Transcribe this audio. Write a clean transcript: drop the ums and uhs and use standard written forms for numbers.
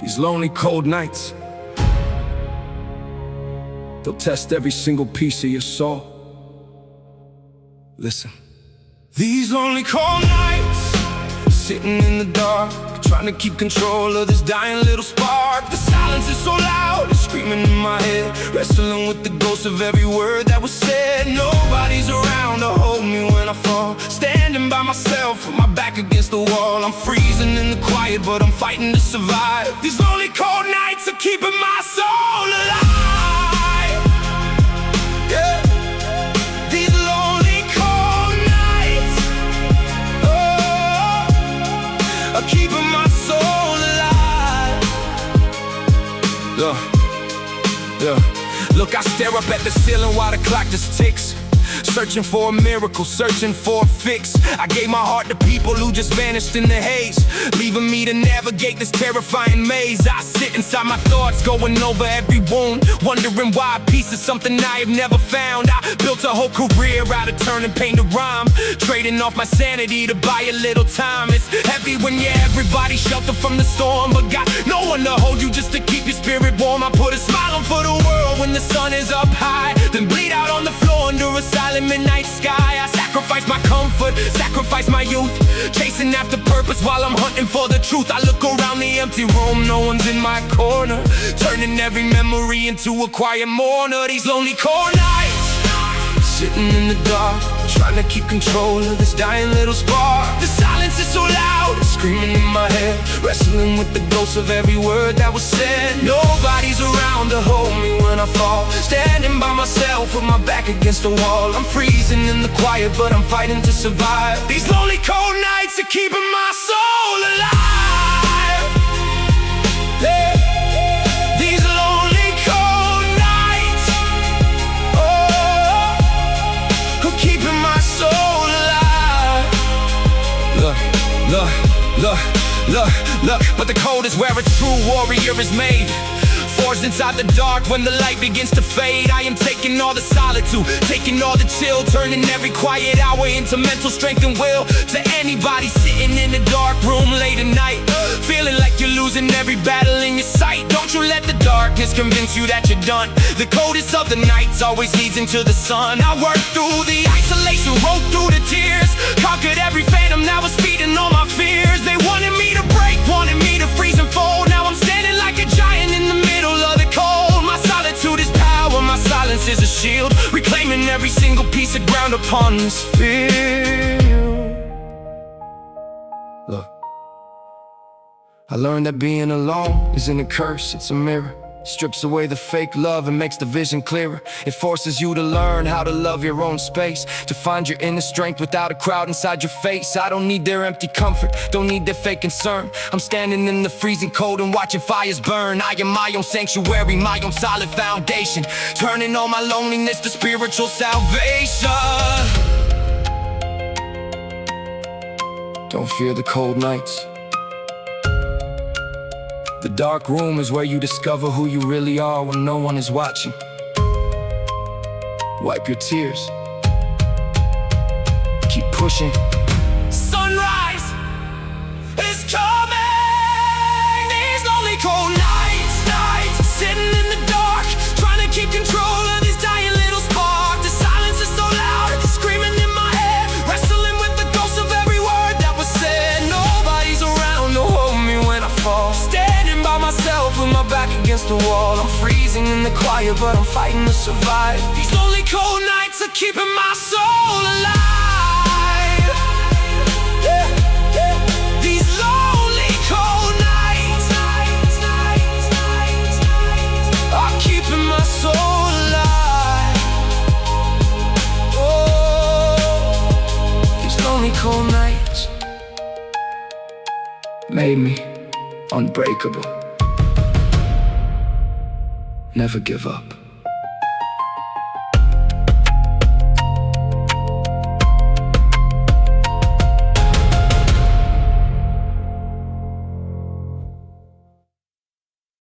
These lonely cold nights, they'll test every single piece of your soul. Listen. These lonely cold nights, sitting in the dark, trying to keep control of this dying little spark. The silence is so loud, it's screaming in my head, wrestling with the ghost of every word that was said. Nobody's around to hold me when I fall, standing by myself with my back against the wall. I'm freezing in the quiet, but I'm fighting to survive. These lonely cold nights are keeping my soul alive. Yeah. These lonely cold nights, oh, are keeping my soul alive. Look, I stare up at the ceiling while the clock just ticks, searching for a miracle, searching for a fix. I gave my heart to people who just vanished in the haze, leaving me to navigate this terrifying maze. I sit inside my thoughts, going over every wound, wondering why a piece of something I have never found. I built a whole career out of turning pain to rhyme, trading off my sanity to buy a little time. It's heavy when you're everybody sheltered from the storm, but got no one to hold you just to keep your spirit warm. I put a smile on for the world when the sun is up high, then bleed out on the floor under a silent midnight sky. I sacrifice my comfort, sacrifice my youth, chasing after purpose while I'm hunting for the truth. I look around the empty room, no one's in my corner, turning every memory into a quiet mourner. These lonely cold nights, sitting in the dark, trying to keep control of this dying little spark. The silence is so loud, it's screaming in my head, wrestling with the ghost of every word that was said. Nobody's around to hold me when I fall, standing by myself with my back against the wall. I'm freezing in the quiet, but I'm fighting to survive. These lonely cold nights are keeping my soul alive. Yeah. These lonely cold nights, oh, are keeping my soul alive. Look, but the cold is where a true warrior is made, forged inside the dark when the light begins to fade. I am taking all the solitude, taking all the chill, turning every quiet hour into mental strength and will. To anybody sitting in a dark room late at night, feeling like you're losing every battle in your sight, don't you let the darkness convince you that you're done. The coldest of the nights always leads into the sun. I worked through the isolation, wrote through the tears, conquered every phantom that was feeding all my fears. They wanted me to break, wanted me to freeze and fold. Now I'm standing like a giant in the middle of the cold. My solitude is power, my silence is a shield, reclaiming every single piece of ground upon this field. Look, I learned that being alone isn't a curse, it's a mirror. Strips away the fake love and makes the vision clearer. It forces you to learn how to love your own space, to find your inner strength without a crowd inside your face. I don't need their empty comfort, don't need their fake concern. I'm standing in the freezing cold and watching fires burn. I am my own sanctuary, my own solid foundation, turning all my loneliness to spiritual salvation. Don't fear the cold nights. The dark room is where you discover who you really are when no one is watching. Wipe your tears, keep pushing. Sunrise is coming. These lonely cold nights, sitting in the dark, trying to keep control of this dying little spark. The silence is so loud, it's screaming in my head, wrestling with the ghost of every word that was said. Nobody's around to hold me when I fall, by myself with my back against the wall. I'm freezing in the quiet, but I'm fighting to survive. These lonely cold nights are keeping my soul alive. Yeah, yeah. These lonely cold nights are keeping my soul alive. Oh, these lonely cold nights made me unbreakable. Never give up.